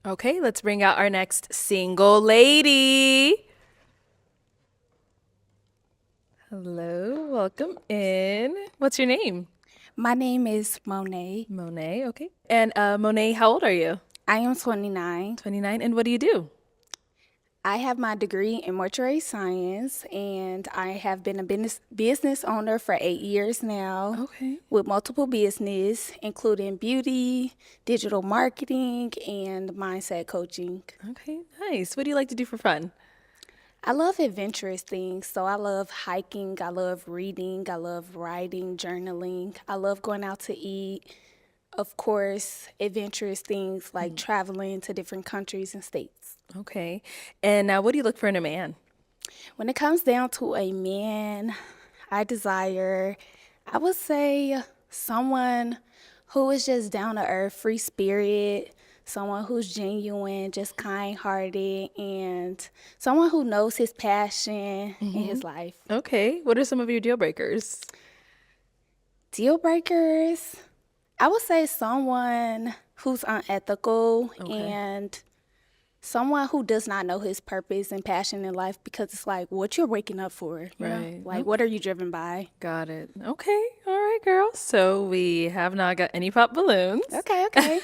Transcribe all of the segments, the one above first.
Okay, let's bring out our next single lady. Hello, welcome in. What's your name? My name is Monet. Monet, okay. And Monet, how old are you? I am 29. 29. And what do you do? I have my degree in mortuary science, and I have been a business owner for 8 years now Okay. with multiple business, including beauty, digital marketing, and mindset coaching. Okay, nice. What do you like to do for fun? I love adventurous things, so I love hiking, I love reading, I love writing, journaling. I love going out to eat. Of course, adventurous things like traveling to different countries and states. Okay. And now, what do you look for in a man? When it comes down to a man, I desire, I would say, someone who is just down to earth, free spirit, someone who's genuine, just kind hearted, and someone who knows his passion in his life. Okay. What are some of your deal breakers? Deal breakers, I would say someone who's unethical Okay. and someone who does not know his purpose and passion in life because it's like what you're waking up for, you know? Right. Like what are you driven by? Got it. Okay. All right, girl. So we have not got any pop balloons. Okay, okay.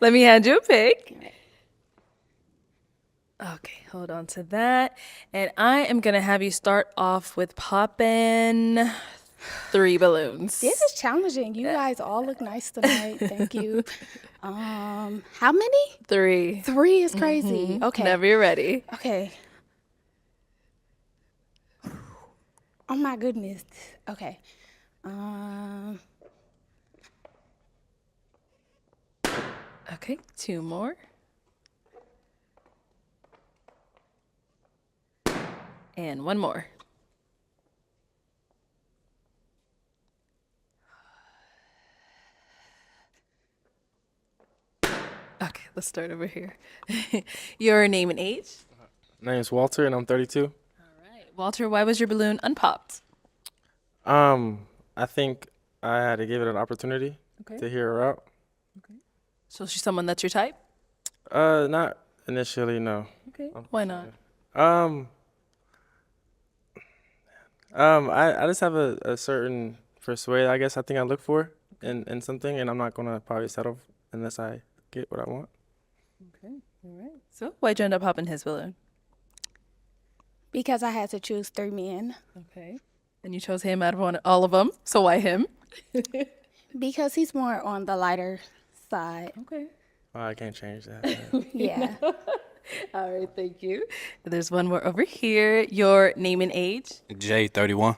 Let me hand you a pick. Okay, hold on to that. And I am going to have you start off with popping 3 balloons. This is challenging. You guys all look nice tonight. Thank you. How many? 3. 3 is crazy. Okay. Whenever you're ready. Okay. Oh my goodness. Okay. Um, Okay, 2 more. And 1 more. Okay, let's start over here. Your name and age? My name's Walter, and I'm 32. All right. Walter, why was your balloon unpopped? I think I had to give it an opportunity Okay. to hear her out. So she's someone that's your type? Not initially, no. Okay. Why not? Um, I just have a certain persuade, I guess I think I look for in something, and I'm not gonna probably settle unless I get what I want. Okay. All right. So why'd you end up popping his balloon? because I had to choose 3 men. Okay. And you chose him out of all of them. So why him? Because he's more on the lighter side. Okay. Oh, I can't change that. Yeah. All right. Thank you. There's one more over here. Your name and age? Jay, 31.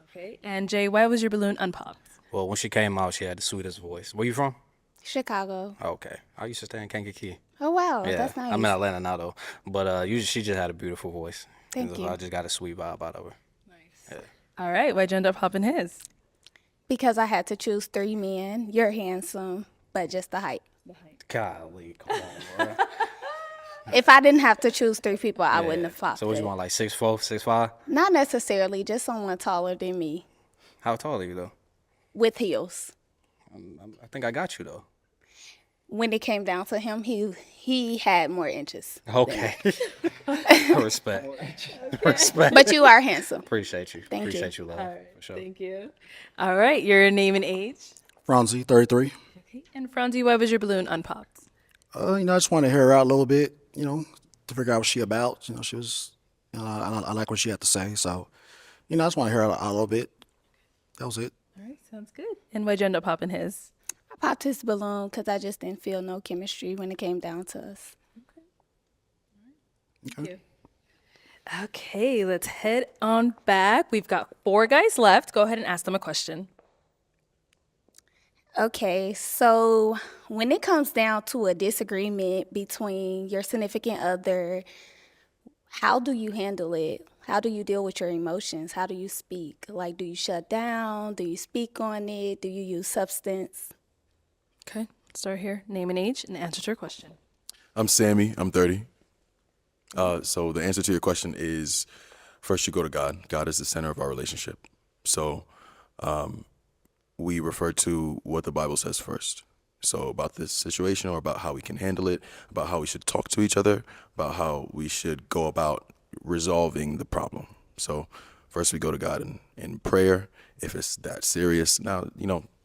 Okay. And Jay, why was your balloon unpopped? Well, when she came out, she had the sweetest voice. Where you from? Chicago. Okay. I used to stay in Kankakee. Oh, wow. Yeah. That's nice. I'm in Atlanta now, though. But she just had a beautiful voice. Thank And so you. I just got a sweet vibe out of her. All right. Why'd you end up popping his? Because I had to choose 3 men. You're handsome, but just the height. Golly, come on, bro. If I didn't have to choose 3 people, I wouldn't have popped So what it. you want, like 6'4", 6'5"? Not necessarily, just someone taller than me How tall are you, though? with heels. I think I got you, though. When it came down to him, he had more inches. Okay. Respect. Respect. But you are handsome. Appreciate you. Thank you. Appreciate you, love. For sure. Thank you. All right. Your name and age? Franzi, 33. Okay. And Franzi, why was your balloon unpopped? I just want to hear her out a little bit, to figure out what she about. She was, I like what she had to say. So, I just want to hear her out a little bit. That was it. All right. Sounds good. And why'd you end up popping his? I popped his balloon because I just didn't feel no chemistry when it came down to us. Okay, let's head on back. We've got 4 guys left. Go ahead and ask them a question. Okay, so when it comes down to a disagreement between your significant other, how do you handle it? How do you deal with your emotions? How do you speak? Like, do you shut down? Do you speak on it? Do you use substance? Okay, let's start here. Name and age and answer to your question. I'm Sammy. I'm 30. So the answer to your question is, first you go to God. God is the center of our relationship. So we refer to what the Bible says first. So about this situation, or about how we can handle it, about how we should talk to each other, about how we should go about resolving the problem. So first we go to God in prayer. If it's that serious, now,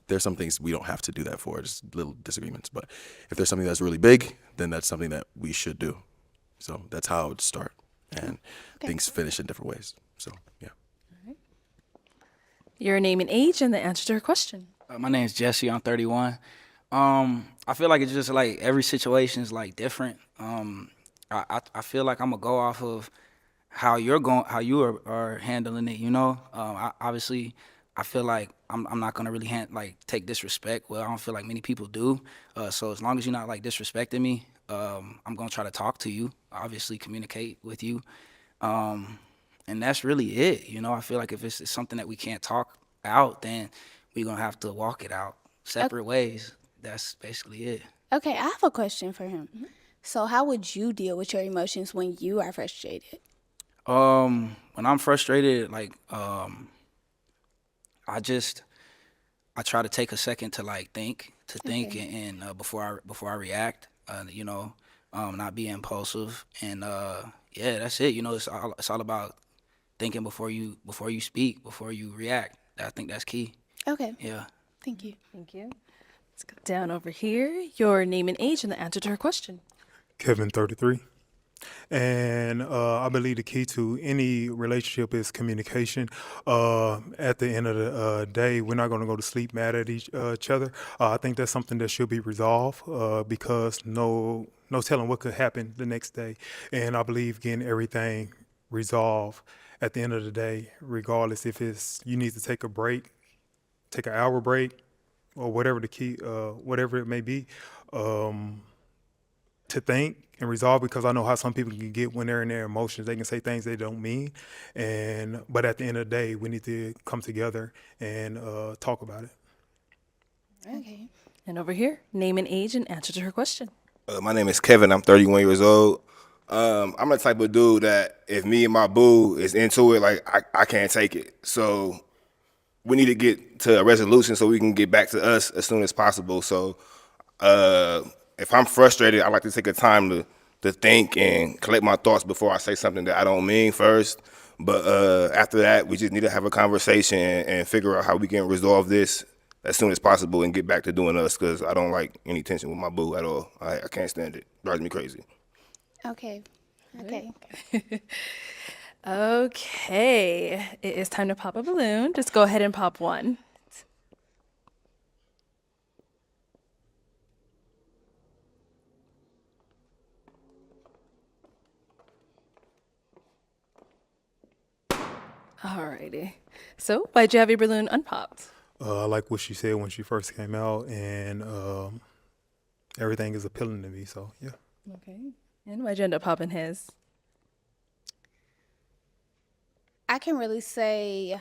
there's some things we don't have to do that for, just little disagreements. But if there's something that's really big, then that's something that we should do. So that's how it would start. And things finish in different ways. So, yeah. Your name and age and the answer to her question. My name's Jesse. I'm 31. I feel like it's just like every situation is like different. I feel like I'm gonna go off of how you are handling it. Obviously, I feel like I'm not gonna really take disrespect. Well, I don't feel like many people do. So as long as you're not like disrespecting me, I'm gonna try to talk to you. Obviously, communicate with you. And that's really it. I feel like if it's something that we can't talk out, then we're gonna have to walk it out separate ways. That's basically it. Okay, I have a question for him. So how would you deal with your emotions when you are frustrated? When I'm frustrated, I try to take a second to think and before I react, not be impulsive, and that's it. It's all about thinking before you speak, before you react. I think that's key. Okay, Yeah. thank you. Thank you. Let's go down over here. Your name and age and the answer to her question. Kevin, 33. And I believe the key to any relationship is communication. At the end of the day, we're not going to go to sleep mad at each other. I think that's something that should be resolved because no telling what could happen the next day. And I believe getting everything resolved at the end of the day, regardless if it's you need to take a break, take an hour break, or whatever the key, whatever it may be, to think and resolve, because I know how some people can get when they're in their emotions. They can say things they don't mean, but at the end of the day, we need to come together and talk about it. Okay. And over here, name and age and answer to her question. My name is Kevin. I'm 31 years old. I'm the type of dude that if me and my boo is into it, I can't take it. So we need to get to a resolution so we can get back to us as soon as possible. So if I'm frustrated, I like to take a time to think and collect my thoughts before I say something that I don't mean first. But after that, we just need to have a conversation and figure out how we can resolve this as soon as possible and get back to doing us, because I don't like any tension with my boo at all. I can't stand it. Drives me crazy. Okay. Okay. It is time to pop a balloon. Just go ahead and pop one. Alrighty. So, why'd you have your balloon unpopped? I like what she said when she first came out, and everything is appealing to me. So yeah. Okay. And why'd you end up popping his? I can really say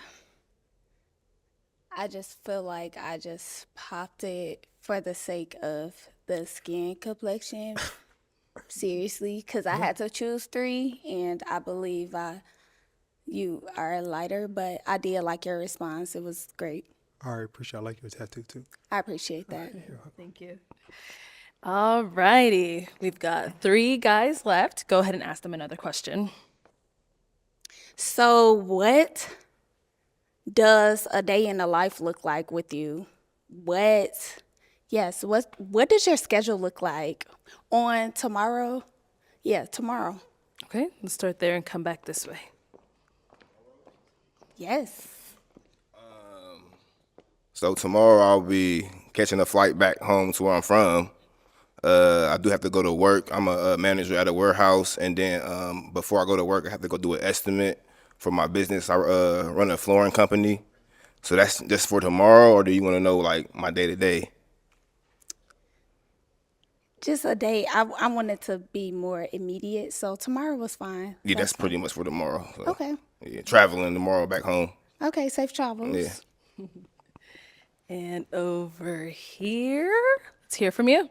I just feel like I just popped it for the sake of the skin complexion. Seriously, because I had to choose 3, and I believe you are lighter, but I did like your response. It was great. All right, appreciate. I like your tattoo too. I appreciate that. Thank you. Alrighty. We've got 3 guys left. Go ahead and ask them another question. So what does a day in the life look like with you? What does your schedule look like on tomorrow? Yeah, tomorrow. Okay, let's start there and come back this way. Yes. So tomorrow I'll be catching a flight back home to where I'm from. I do have to go to work. I'm a manager at a warehouse, and then before I go to work, I have to go do an estimate for my business. I run a flooring company. So that's just for tomorrow, or do you want to know like my day to day? Just a day. I wanted to be more immediate, so tomorrow was fine. Yeah, that's pretty much for tomorrow. So, Okay. Yeah, traveling tomorrow back home. Okay, safe travels. Yeah. And over here, let's hear from you.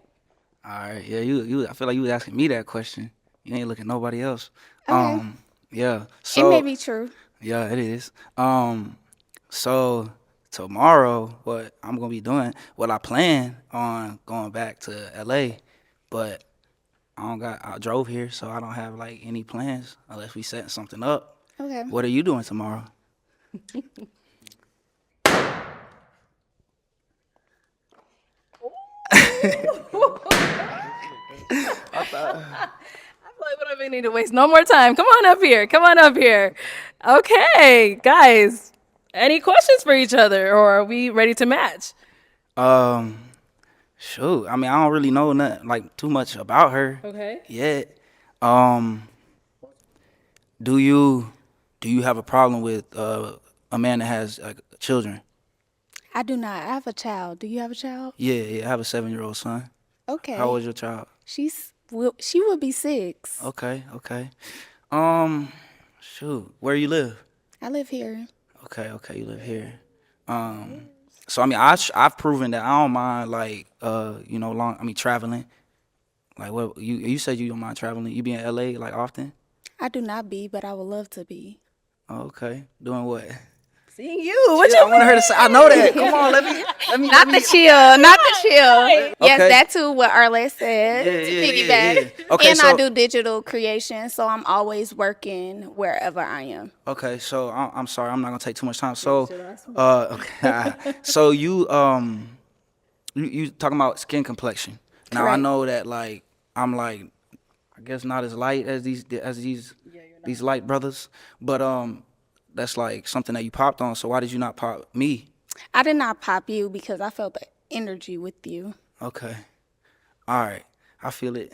All right. Yeah. You. I feel like you was asking me that question. You ain't looking at nobody else. Okay. Yeah. It So may be true. yeah, it is. So tomorrow, what I'm gonna be doing, well, I plan on going back to LA, but I drove here, so I don't have like any plans unless we setting something up. Okay. What are you doing tomorrow? I feel like we don't even need to waste no more time. Come on up here. Come on up here. Okay, guys. Any questions for each other, or are we ready to match? Shoot, I mean, I don't really know nothing like too much about her Okay. yet. Do you have a problem with a man that has like children? I do not. I have a child. Do you have a child? Yeah, I have a 7-year-old son. Okay. How old is your child? She would be 6. Okay. Shoot, where you live? I live here. Okay, you live here. So I mean, I've proven that I don't mind like traveling. Like what you said you don't mind traveling. You be in LA like often? I do not be, but I would love to be. Okay, doing what? Seeing you. What Yeah, you I want her to say. I know that. Come on, let me. Not the chill. Yes, Okay. that too. What Arlette said. Yeah, to yeah, piggyback. yeah. Okay, and I so- do digital creation, so I'm always working wherever I am. Okay, so I'm sorry, I'm not gonna take too much time. So, okay, so you talking about skin complexion? Now I Correct. know that like I'm like I guess not as light as these light brothers, but that's like something that you popped on. So why did you not pop me? I did not pop you because I felt the energy with you. Okay, all right, I feel it.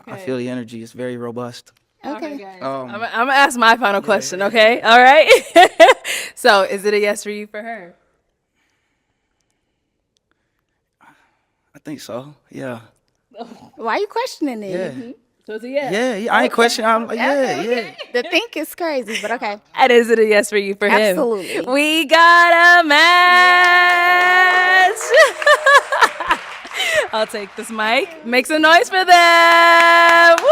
I feel the energy. It's very robust. Okay. I'm gonna ask my final question. Okay. All right. So, is it a yes for you for her? I think so. Yeah. Why are you questioning it? Yeah. So it's a yes. Yeah. I ain't questioning. I'm like, yeah. The think is crazy, but okay. And is it a yes for you for him? Absolutely. We got a match. I'll take this mic. Make some noise for them. Woo!